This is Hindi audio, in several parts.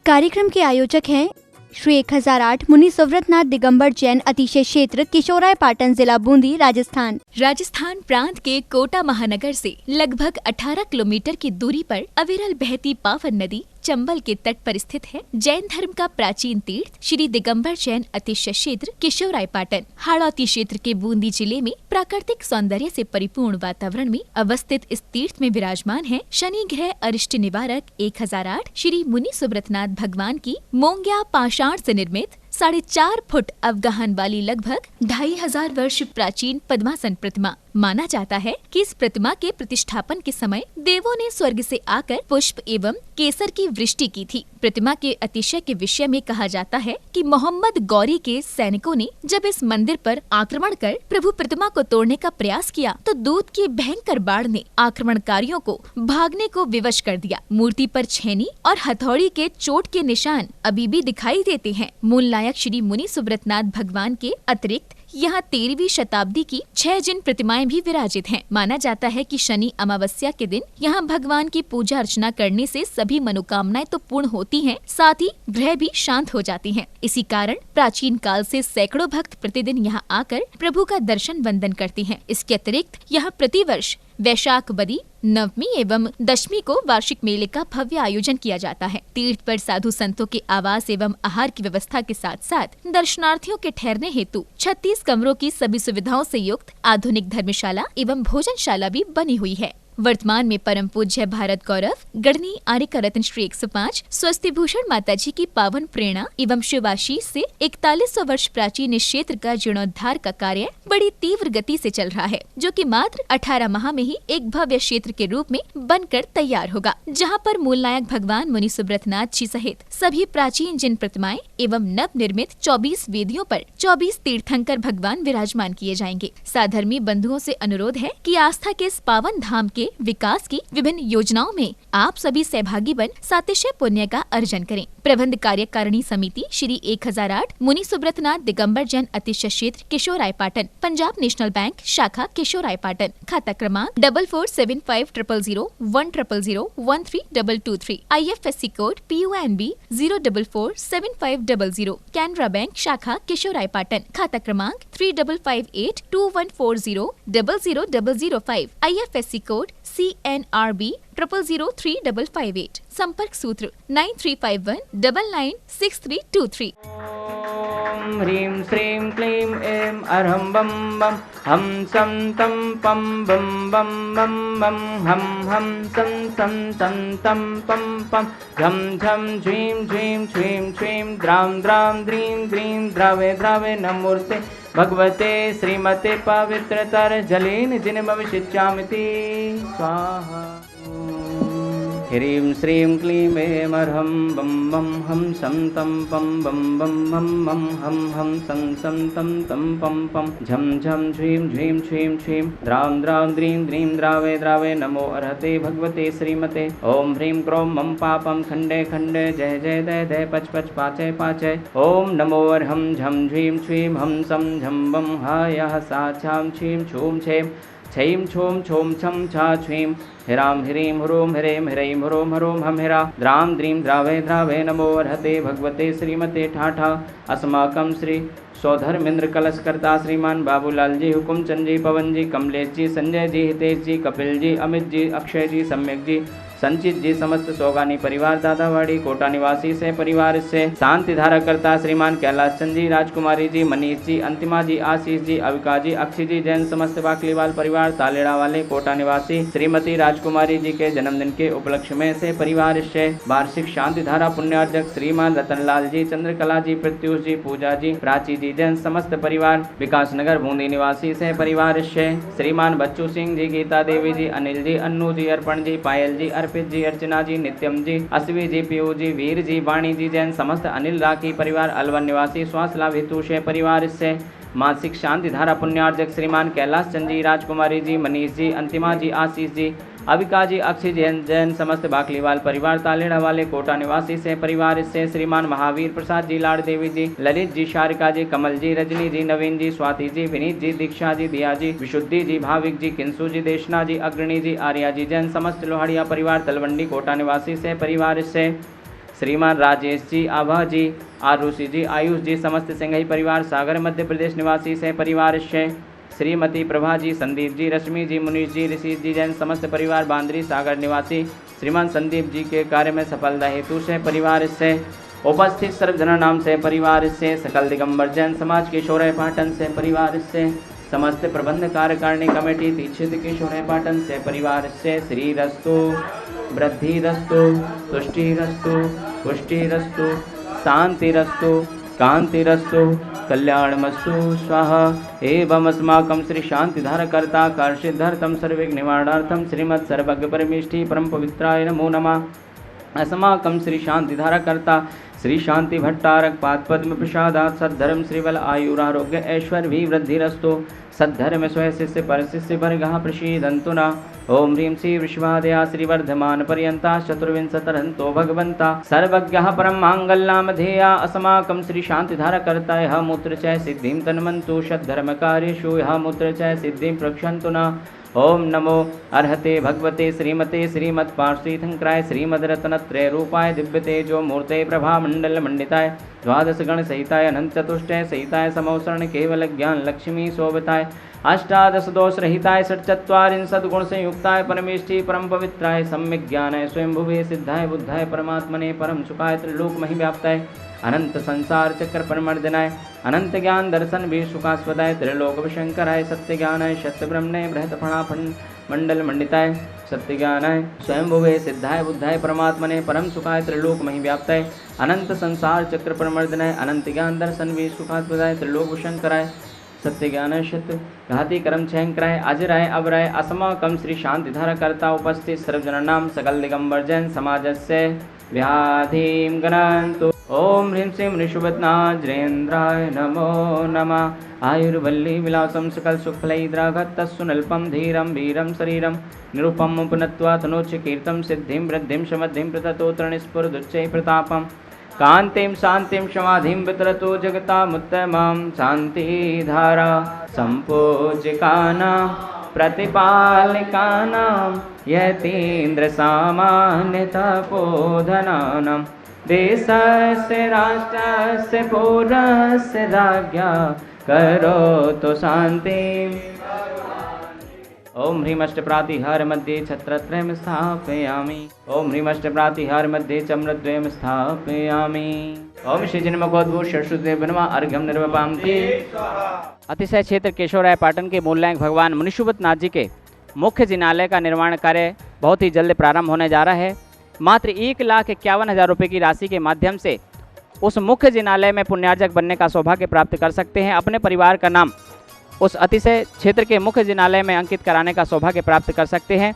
कार्यक्रम के आयोजक हैं श्री 1008 मुनि सुव्रतनाथ दिगंबर जैन अतिशय क्षेत्र किशोराय पाटन जिला बूंदी राजस्थान। राजस्थान प्रांत के कोटा महानगर से लगभग 18 किलोमीटर की दूरी पर अविरल बहती पावन नदी चंबल के तट पर स्थित है। जैन धर्म का प्राचीन तीर्थ श्री दिगंबर जैन अतिशय क्षेत्र किशोराय पाटन हाड़ौती क्षेत्र के बूंदी जिले में प्राकृतिक सौंदर्य से परिपूर्ण वातावरण में अवस्थित इस तीर्थ में विराजमान है शनि ग्रह अरिष्ट निवारक 1008 श्री मुनि सुव्रतनाथ भगवान की मोंग्या पाषाण से निर्मित 4.5 फुट अवगाहन वाली लगभग 2500 वर्ष प्राचीन पद्मासन प्रतिमा। माना जाता है कि इस प्रतिमा के प्रतिष्ठापन के समय देवों ने स्वर्ग से आकर पुष्प एवं केसर की वृष्टि की थी। प्रतिमा के अतिशय के विषय में कहा जाता है कि मोहम्मद गौरी के सैनिकों ने जब इस मंदिर पर आक्रमण कर प्रभु प्रतिमा को तोड़ने का प्रयास किया तो दूत की भयंकर बाढ़ ने आक्रमणकारियों को भागने को विवश कर दिया। मूर्ति पर छेनी और हथौड़ी के चोट के निशान अभी भी दिखाई देते हैं। मूल नायक श्री मुनि सुव्रतनाथ भगवान के अतिरिक्त यहाँ 13वीं शताब्दी की 6 जिन प्रतिमाएं भी विराजित हैं। माना जाता है कि शनि अमावस्या के दिन यहाँ भगवान की पूजा अर्चना करने से सभी मनोकामनाएं तो पूर्ण होती हैं, साथ ही ग्रह भी शांत हो जाती हैं। इसी कारण प्राचीन काल से सैकड़ों भक्त प्रतिदिन यहाँ आकर प्रभु का दर्शन वंदन करते हैं। इसके अतिरिक्त यहाँ प्रतिवर्ष वैशाख बदी नवमी एवं दशमी को वार्षिक मेले का भव्य आयोजन किया जाता है। तीर्थ पर साधु संतों के आवास एवं आहार की व्यवस्था के साथ साथ दर्शनार्थियों के ठहरने हेतु 36 कमरों की सभी सुविधाओं से युक्त आधुनिक धर्मशाला एवं भोजनशाला भी बनी हुई है। वर्तमान में परम पूज्य भारत गौरव गढ़नी आर्यका रत्न श्री 105 स्वस्ति भूषण माता जी की पावन प्रेरणा एवं शिवाशीष से 4100 वर्ष प्राचीन इस क्षेत्र का जीर्णोद्धार का कार्य बड़ी तीव्र गति से चल रहा है, जो कि मात्र 18 माह में ही एक भव्य क्षेत्र के रूप में बनकर तैयार होगा, जहां पर मूल नायक भगवान मुनि सुव्रतनाथ जी सहित सभी प्राचीन जिन प्रतिमाएं एवं नव निर्मित 24 वेदियों पर 24 तीर्थंकर भगवान विराजमान किए जाएंगे। साधर्मी बंधुओं से अनुरोध है कि आस्था के इस पावन धाम के विकास की विभिन्न योजनाओं में आप सभी सहभागी बन सातिशय पुण्य का अर्जन करें। प्रबंध कार्यकारिणी समिति श्री 1008 मुनि सुव्रतनाथ दिगंबर जैन अतिशय क्षेत्र किशोराय पाटन, पंजाब नेशनल बैंक शाखा किशोराय पाटन, खाता क्रमांक 4475001000132223, IFSC code PUNB 0447500, Canara bank शाखा किशोराय पाटन, खाता क्रमांक 358214000005, IFSC कोड CNRB 000355, संपर्क सूत्र 9351996323। ओम ह्रीं श्रीं क्लीं ऐं अरहं बम बम हम सं तं पं बम बम बम बम हम सं सं तं तं पं पं झं झं झ्रीं झ्रीं छ्वीं छ्वीं द्रां द्रां द्रीं द्रीं द्रावे द्रावे नमोर्ते भगवते श्रीमते पवित्रतर जलेन जिनमविषिच्यामिति स्वाहा। ह्रीं श्रीं क्लीं ऐं अरहं बम बम हम सं तं पं बम बम बम हम सं सं तं तं पं पं झं झं झ्वीं झ्वीं छ्वीं छ्वीं द्रां द्रां द्रीं द्रीं द्रावे द्रावे नमो अर्हते भगवते श्रीमते। ओम ह्रीं क्रों मम पापं खंडे खंडे जय जय दय दय पच पच पाचय पाचय। ओम नमो अर्हं झं झ्वीं छ्वीं हम सं झं बम हायः सा छां छीं छूं छें छईं छूं छूं छं छा छ्वीं ह्रां ह्रीं ह्रूं ह्रें ह्रैं ह्रों ह्रों हम ह्रा द्रां द्रीं द्रावे द्रावे नमो अर्हते भगवते श्रीमते ठाठा। अस्माकं श्री सौधर्मेंद्र कलशकर्ता श्रीमान बाबूलाल जी, हुकुमचंद जी, पवन जी, कमलेश जी, संजय जी, हितेश जी, कपिल जी, अमित जी, अक्षय जी, सम्यक जी, संचित जी, समस्त सोगानी परिवार, दादावाड़ी कोटा निवासी से परिवार से शांति धारा करता श्रीमान कैलाश चंद जी, राजकुमारी जी, मनीष जी, अंतिमा जी, आशीष जी, अविका जी, अक्षय जी, जैन समस्त बाकलीवाल परिवार, तालेड़ा वाले कोटा निवासी श्रीमती राजकुमारी जी के जन्मदिन के उपलक्ष्य में से परिवार से वार्षिक शांति धारा पुण्यार्जक श्रीमान रतनलाल जी, चंद्रकला जी, प्रत्युष जी, पूजा जी, प्राची जी, जैन समस्त परिवार, विकास नगर बूंदी निवासी से परिवार से श्रीमान बच्चू सिंह जी, गीता देवी जी, अनिल जी, अन्नू जी, अर्पण जी, पायल जी, अर्पित जी, अर्चना जी, नित्यम जी, अश्वी जी, पीयू जी, वीर जी, वाणी जी, जैन समस्त अनिल राखी परिवार, अलवन निवासी स्वास्थ्य लाभ हेतु से परिवार से मासिक शांति धारा पुण्यार्जक श्रीमान कैलाश चंद जी, राजकुमारी जी, मनीष जी, अंतिमा जी, आशीष जी, अविका जी, अक्षय जैन समस्त बाकलीवाल परिवार, तालेड़ा वाले कोटा निवासी से परिवार से श्रीमान महावीर प्रसाद जी, लाड़ देवी जी, ललित जी, शारिका जी, कमल जी, रजनी जी, नवीन जी, स्वाति जी, विनीत जी, दीक्षा जी, दिया जी, विशुद्धि जी, भाविक जी, किंसु जी, देशना जी, अग्रणी जी, आर्या जी, जैन समस्त लोहाड़िया परिवार, तलवंडी कोटा निवासी से परिवार से श्रीमान राजेश जी, आभा जी, आरुषि जी, आयुष जी, समस्त सिंघई परिवार, सागर मध्य प्रदेश निवासी सह परिवार श्रीमती प्रभा जी, संदीप जी, रश्मि जी, मुनीष जी, ऋषि जी जैन समस्त परिवार, बांद्री सागर निवासी श्रीमान संदीप जी के कार्य में सफलता हेतु से परिवार से उपस्थित सर्वजन नाम से परिवार से सकल दिगंबर जैन समाज किशोराय पाटन से परिवार से समस्त प्रबंध कार्यकारिणी कमेटी दीक्षित किशोराय पाटन से परिवार से श्रीरस्तु वृद्धिरस्तु तुष्टिरस्तु पुष्टिरस्तु शांतिरस्तु कांतिरस्तु कल्याणमस्तु स्वाहा। एवं अस्माकं श्री शांतिधारकर्ता कार्षिद्धर्थम सर्वविघ्न निवारणार्थम श्रीमत् सर्वज्ञ परमेष्ठी परम पवित्राय नमो नमः। अस्माकं श्री शांतिधारकर्ता श्री शांति भट्टारक पाद पद्म प्रसादात सद्धर्म श्रीबल आयुरारोग्य ऐश्वर्य वृद्धिरस्तु सद्धर्म स्वय शिष्य पर शिष्य वर्गः प्रसीदन्तु न। ओम ह्रीं श्री विश्वादया श्रीवर्धमान पर्यंता चतुर्विंशतिरन्तो भगवन्ता सर्वज्ञः परम मांगल्यामधेया। अस्माकं श्री शांतिधारकर्ता यः मूत्र च सिद्धिं तन्वन्तु षद्धर्मकार्येषु यः मूत्र च सिद्धिं प्रक्षन्तु न। ओम नमो अर्हते भगवते श्रीमते श्रीमत्पार्श्वीथंकराय श्रीमद्रत्नत्रय रूपाय दिव्य तेजो मूर्ते प्रभा मंडल मंडिताय द्वादश गण सहिताय अनंत चतुष्टय सहिताय समौसरण केवल ज्ञान लक्ष्मी शोभताय अष्टादश दोष रहिताय षट्चत्वारिंशत् गुण संयुक्ताय परमेष्ठी परम पवित्राय सम्यक ज्ञानाय स्वयंभुवे सिद्धाय बुद्धाय परमात्मने परम सुखाय त्रिलोक महि व्याप्ताय अनंत संसार चक्र परमर्दनाय अनंत ज्ञान दर्शन भी सुखास्पदाय त्रिलोक विशंकराय सत्य ज्ञानाय सत्य ब्रह्मणे बृहत फणाफन मंडल मंडिताय सत्य ज्ञानाय स्वयंभुवे सिद्धाय बुद्धाय परमात्मने परम सुखाय त्रिलोक महि व्याप्ताय अनंत संसार चक्र परमर्दनाय अनंत ज्ञान दर्शन भी सुखास्पदाय त्रिलोक विशंकराय सत्य ज्ञान शत घाती कर्म छयंकराय अजराय अवराय अस्माकं श्री शांतिधारकर्ता उपस्थित सर्वजनानां सकल दिगंबर जैन समाजस्य व्याधिं गणन्तु। ओम ह्रीं श्रीं ऋषभनाज्रेन्द्राय नमो नमः। आयुर्वल्ली विलासं सकल सुखफलैद्रागतस्सुनल्पं धीरं वीरं शरीरं निरुपमं पुनत्वा तनोच्च कीर्तं सिद्धिं वृद्धिं समद्धिं प्रततोत्र निस्फुरदुच्चै प्रतापं कान्तिं शान्तिं समाधिं वितरतो जगतामुत्तमां शान्तिधारा सम्पूज्यकानां प्रतिपालिकानां यतीन्द्र सामान्यतपोधनानां देशस्य राष्ट्रस्य पौरस्य राज्ञा करोतु शान्तिम्। ओम ह्रीमष्टप्रातिहार मध्ये छत्रत्रयं स्थापयामि। ओम ह्रीमष्टप्रातिहार मध्ये चम्रद्वयं स्थापयामि। ओम श्री जन्मकोद्भूत सरस्वती बनवा अर्घ्यं निर्वपामि। अतिशय क्षेत्र केशवराय पाटन के मूलनायक भगवान मुनिशुभत नाथ जी के मुख्य जिनालय का निर्माण कार्य बहुत ही जल्द प्रारंभ होने जा रहा है। मात्र 1,51,000 रुपये की राशि के माध्यम से उस मुख्य जिनालय में पुण्यार्जक बनने का सौभाग्य प्राप्त कर सकते हैं। अपने परिवार का नाम उस अतिशय क्षेत्र के मुख्य जिनालय में अंकित कराने का सौभाग्य प्राप्त कर सकते हैं।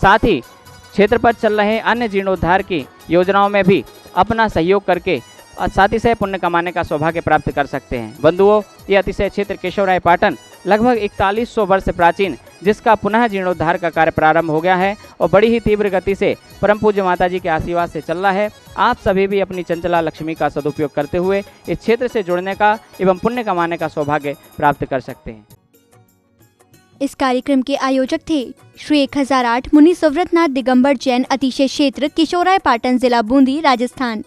साथ ही क्षेत्र पर चल रहे अन्य जीर्णोद्धार की योजनाओं में भी अपना सहयोग करके सातिशय पुण्य कमाने का सौभाग्य प्राप्त कर सकते हैं। बंधुओं, ये अतिशय क्षेत्र केशवराय पाटन लगभग 4100 वर्ष प्राचीन, जिसका पुनः जीर्णोद्धार का कार्य प्रारंभ हो गया है और बड़ी ही तीव्र गति से परम पूज्य माता जी के आशीर्वाद से चल रहा है। आप सभी भी अपनी चंचला लक्ष्मी का सदुपयोग करते हुए इस क्षेत्र से जुड़ने का एवं पुण्य कमाने का सौभाग्य प्राप्त कर सकते हैं। इस कार्यक्रम के आयोजक थे श्री 1008 मुनि सुव्रतनाथ दिगंबर जैन अतिशय क्षेत्र किशोराय पाटन जिला बूंदी राजस्थान।